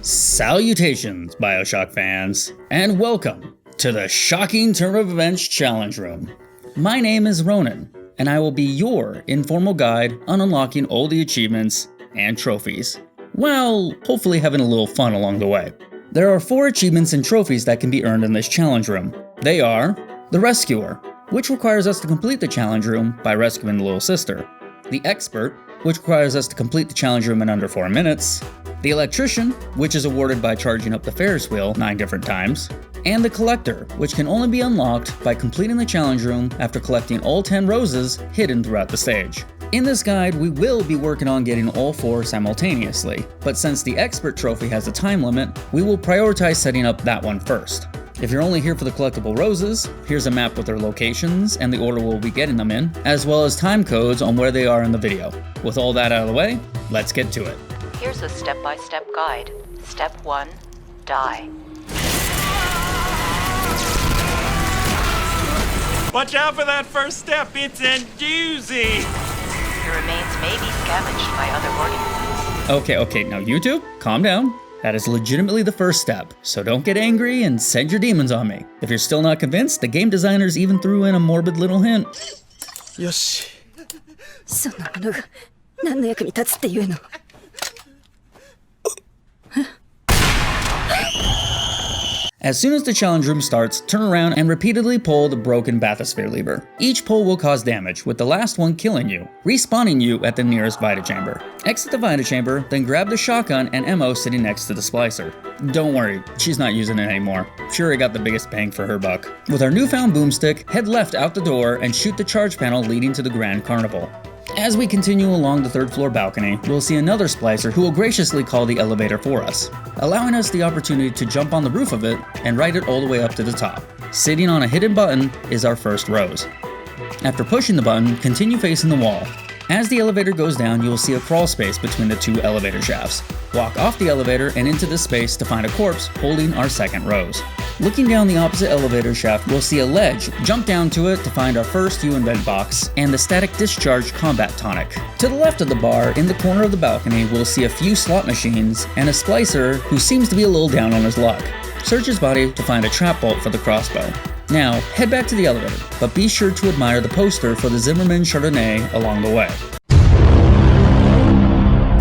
Salutations, BioShock fans, and welcome to the Shocking Turn of Events Challenge Room. My name is Ronan, and I will be your informal guide on unlocking all the achievements and trophies, while hopefully having a little fun along the way. There are 4 achievements and trophies that can be earned in this challenge room. They are the Rescuer, which requires us to complete the challenge room by rescuing the little sister. The Expert, which requires us to complete the challenge room in under 4 minutes. The Electrician, which is awarded by charging up the Ferris wheel 9 different times. And the Collector, which can only be unlocked by completing the challenge room after collecting all 10 roses hidden throughout the stage. In this guide, we will be working on getting all 4 simultaneously, but since the Expert trophy has a time limit, we will prioritize setting up that one first. If you're only here for the Collectible Roses, here's a map with their locations and the order we'll be getting them in, as well as time codes on where they are in the video. With all that out of the way, let's get to it. Here's a step-by-step guide. Step 1, die. Watch out for that first step, it's a doozy! Your remains may be scavenged by other organisms. Okay, now YouTube, calm down. That is legitimately the first step, so don't get angry and send your demons on me. If you're still not convinced, the game designers even threw in a morbid little hint. Yoshi. そんなものが何の役に立つっていうの? As soon as the challenge room starts, turn around and repeatedly pull the broken bathysphere lever. Each pull will cause damage, with the last one killing you, respawning you at the nearest Vita chamber. Exit the Vita chamber, then grab the shotgun and ammo sitting next to the splicer. Don't worry, she's not using it anymore. Shuri got the biggest bang for her buck. With our newfound boomstick, head left out the door and shoot the charge panel leading to the Grand Carnival. As we continue along the 3rd floor balcony, we'll see another splicer who will graciously call the elevator for us, allowing us the opportunity to jump on the roof of it and ride it all the way up to the top. Sitting on a hidden button is our first rose. After pushing the button, continue facing the wall. As the elevator goes down, you will see a crawl space between the 2 elevator shafts. Walk off the elevator and into this space to find a corpse holding our 2nd rose. Looking down the opposite elevator shaft, we'll see a ledge. Jump down to it to find our first U-Invent box and the static discharge combat tonic. To the left of the bar, in the corner of the balcony, we'll see a few slot machines and a splicer who seems to be a little down on his luck. Search his body to find a trap bolt for the crossbow. Now, head back to the elevator, but be sure to admire the poster for the Zimmerman Chardonnay along the way.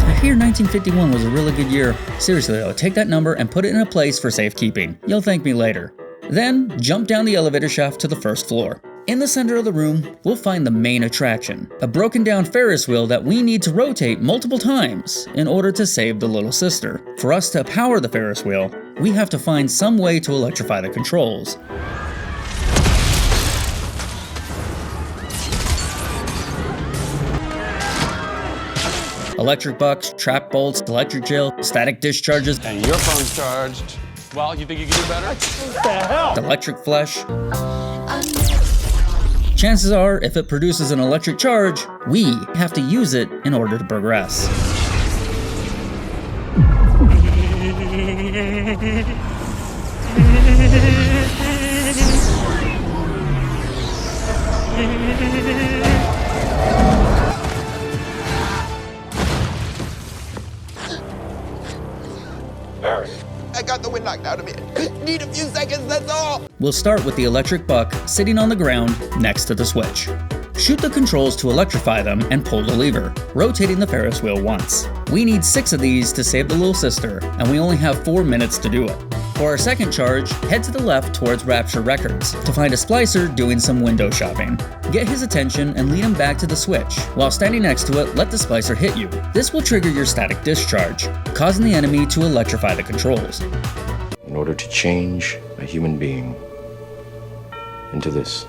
I hear 1951 was a really good year. Seriously though, take that number and put it in a place for safekeeping. You'll thank me later. Then, jump down the elevator shaft to the 1st floor. In the center of the room, we'll find the main attraction, a broken down Ferris wheel that we need to rotate multiple times in order to save the little sister. For us to power the Ferris wheel, we have to find some way to electrify the controls. Electric bucks, trap bolts, electric gel, static discharges, and your phone's charged. Well, you think you can do better? What the hell? Electric flesh. Chances are, if it produces an electric charge, we have to use it in order to progress. I got the wind knocked out of me. Need a few seconds, that's all. We'll start with the electric buck sitting on the ground next to the switch. Shoot the controls to electrify them and pull the lever, rotating the Ferris wheel once. We need 6 of these to save the little sister, and we only have 4 minutes to do it. For our 2nd charge, head to the left towards Rapture Records to find a splicer doing some window shopping. Get his attention and lead him back to the switch. While standing next to it, let the splicer hit you. This will trigger your static discharge, causing the enemy to electrify the controls. In order to change a human being into this.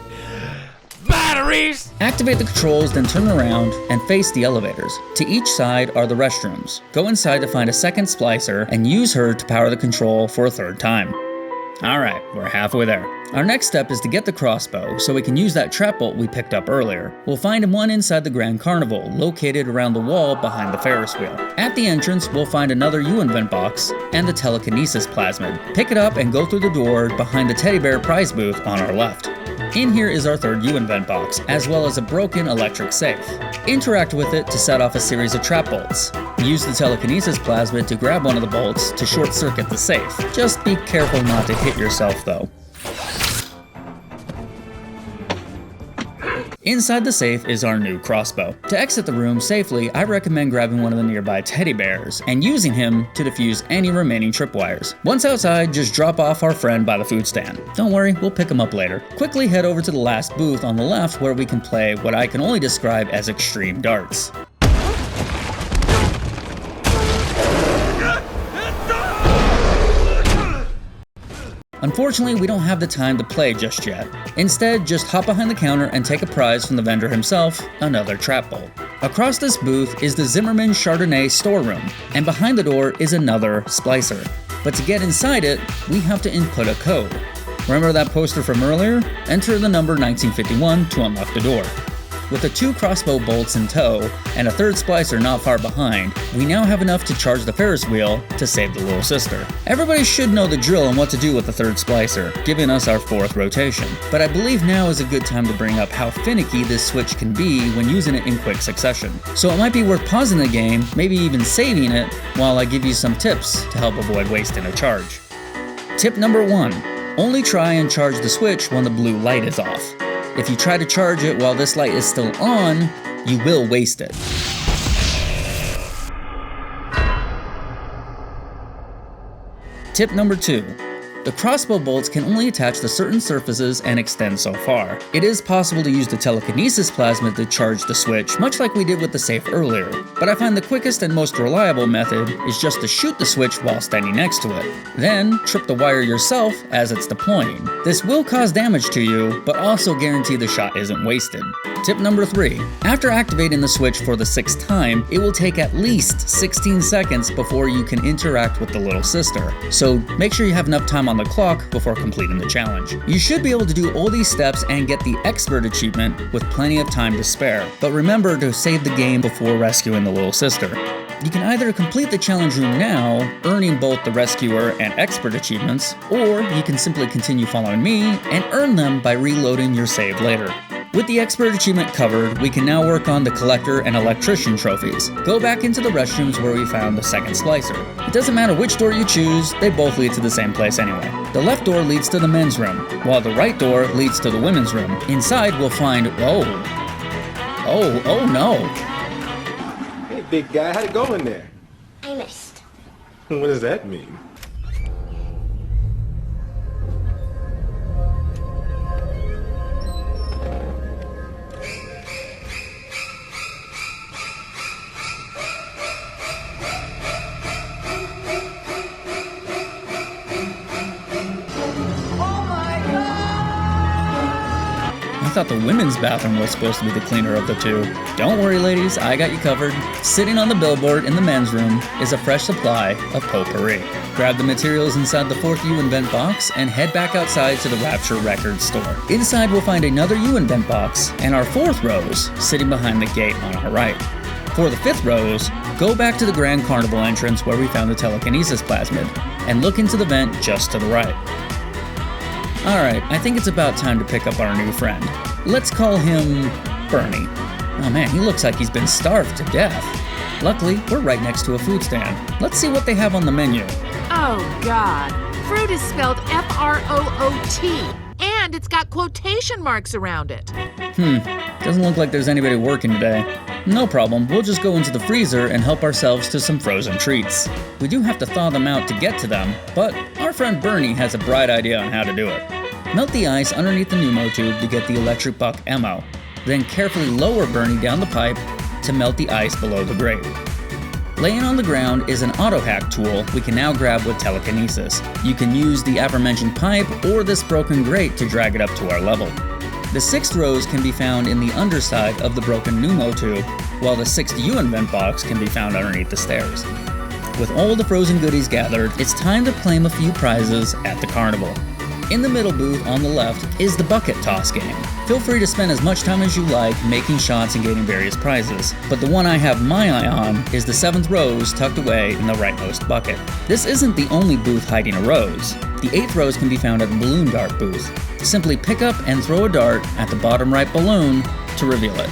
Batteries! Activate the controls, then turn around and face the elevators. To each side are the restrooms. Go inside to find a 2nd splicer and use her to power the control for a 3rd time. Alright, we're halfway there. Our next step is to get the crossbow so we can use that trap bolt we picked up earlier. We'll find one inside the Grand Carnival, located around the wall behind the Ferris wheel. At the entrance, we'll find another U-Invent box and the telekinesis plasmid. Pick it up and go through the door behind the teddy bear prize booth on our left. In here is our third U-Invent box, as well as a broken electric safe. Interact with it to set off a series of trap bolts. Use the telekinesis plasmid to grab one of the bolts to short circuit the safe. Just be careful not to hit yourself though. Inside the safe is our new crossbow. To exit the room safely, I recommend grabbing one of the nearby teddy bears and using him to defuse any remaining tripwires. Once outside, just drop off our friend by the food stand. Don't worry, we'll pick him up later. Quickly head over to the last booth on the left where we can play what I can only describe as extreme darts. Unfortunately, we don't have the time to play just yet. Instead, just hop behind the counter and take a prize from the vendor himself, another trap bolt. Across this booth is the Zimmerman Chardonnay storeroom, and behind the door is another splicer. But to get inside it, we have to input a code. Remember that poster from earlier? Enter the number 1951 to unlock the door. With the 2 crossbow bolts in tow, and a third splicer not far behind, we now have enough to charge the Ferris wheel to save the little sister. Everybody should know the drill on what to do with the third splicer, giving us our 4th rotation. But I believe now is a good time to bring up how finicky this switch can be when using it in quick succession. So it might be worth pausing the game, maybe even saving it, while I give you some tips to help avoid wasting a charge. Tip number 1. Only try and charge the switch when the blue light is off. If you try to charge it while this light is still on, you will waste it. Tip number 2. The crossbow bolts can only attach to certain surfaces and extend so far. It is possible to use the telekinesis plasmid to charge the switch, much like we did with the safe earlier, but I find the quickest and most reliable method is just to shoot the switch while standing next to it. Then, trip the wire yourself as it's deploying. This will cause damage to you, but also guarantee the shot isn't wasted. Tip number 3. After activating the switch for the 6th time, it will take at least 16 seconds before you can interact with the little sister. So make sure you have enough time on the clock before completing the challenge. You should be able to do all these steps and get the expert achievement with plenty of time to spare. But remember to save the game before rescuing the little sister. You can either complete the challenge room now, earning both the rescuer and expert achievements, or you can simply continue following me and earn them by reloading your save later. With the expert achievement covered, we can now work on the collector and electrician trophies. Go back into the restrooms where we found the second splicer. It doesn't matter which door you choose, they both lead to the same place anyway. The left door leads to the men's room, while the right door leads to the women's room. Inside we'll find, oh no. Hey big guy, how'd it go in there? I missed. What does that mean? I thought the women's bathroom was supposed to be the cleaner of the two. Don't worry ladies, I got you covered. Sitting on the billboard in the men's room is a fresh supply of potpourri. Grab the materials inside the 4th U-Invent box and head back outside to the Rapture Records store. Inside we'll find another U-Invent box and our 4th rose sitting behind the gate on our right. For the 5th rose, go back to the Grand Carnival entrance where we found the telekinesis plasmid and look into the vent just to the right. Alright, I think it's about time to pick up our new friend. Let's call him Bernie. Oh man, he looks like he's been starved to death. Luckily, we're right next to a food stand. Let's see what they have on the menu. Oh God, fruit is spelled F-R-O-O-T, and it's got quotation marks around it. Doesn't look like there's anybody working today. No problem, we'll just go into the freezer and help ourselves to some frozen treats. We do have to thaw them out to get to them, but our friend Bernie has a bright idea on how to do it. Melt the ice underneath the pneumo tube to get the electric buck ammo. Then carefully lower Bernie down the pipe to melt the ice below the grate. Laying on the ground is an auto hack tool we can now grab with telekinesis. You can use the aforementioned pipe or this broken grate to drag it up to our level. The 6th rose can be found in the underside of the broken pneumo tube, while the 6th U-Invent box can be found underneath the stairs. With all the frozen goodies gathered, it's time to claim a few prizes at the carnival. In the middle booth on the left is the bucket toss game. Feel free to spend as much time as you like making shots and getting various prizes, but the one I have my eye on is the 7th rose tucked away in the rightmost bucket. This isn't the only booth hiding a rose. The 8th rose can be found at the balloon dart booth. Simply pick up and throw a dart at the bottom right balloon to reveal it.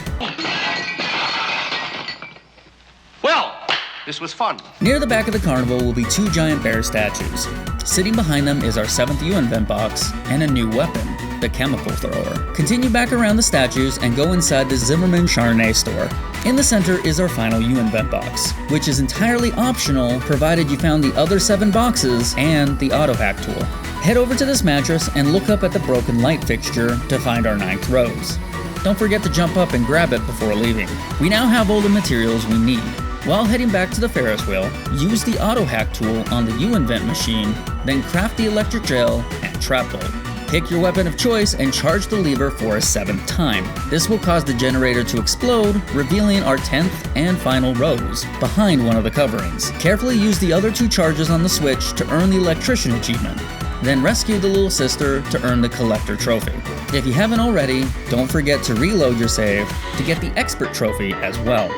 Well, this was fun. Near the back of the carnival will be 2 giant bear statues. Sitting behind them is our 7th U-Invent box and a new weapon, the chemical thrower. Continue back around the statues and go inside the Zimmerman Chardonnay store. In the center is our final U-Invent box, which is entirely optional provided you found the other 7 boxes and the auto hack tool. Head over to this mattress and look up at the broken light fixture to find our 9th rose. Don't forget to jump up and grab it before leaving. We now have all the materials we need. While heading back to the Ferris wheel, use the auto hack tool on the U-Invent machine, then craft the electric gel and trap bolt. Pick your weapon of choice and charge the lever for a 7th time. This will cause the generator to explode, revealing our 10th and final rose behind one of the coverings. Carefully use the other 2 charges on the switch to earn the electrician achievement. Then rescue the little sister to earn the collector trophy. If you haven't already, don't forget to reload your save to get the expert trophy as well.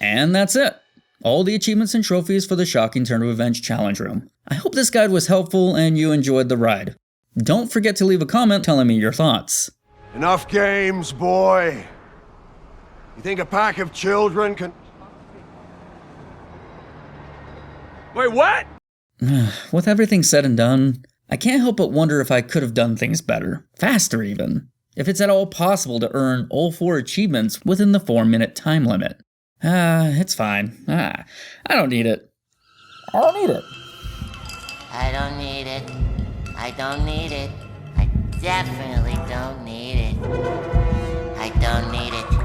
And that's it. All the achievements and trophies for the Shocking Turn of Events challenge room. I hope this guide was helpful and you enjoyed the ride. Don't forget to leave a comment telling me your thoughts. Enough games, boy. You think a pack of children can... Wait, what? With everything said and done, I can't help but wonder if I could have done things better. Faster even. If it's at all possible to earn all 4 achievements within the 4-minute time limit. It's fine. I don't need it. I don't need it. I don't need it. I don't need it. I definitely don't need it. I don't need it.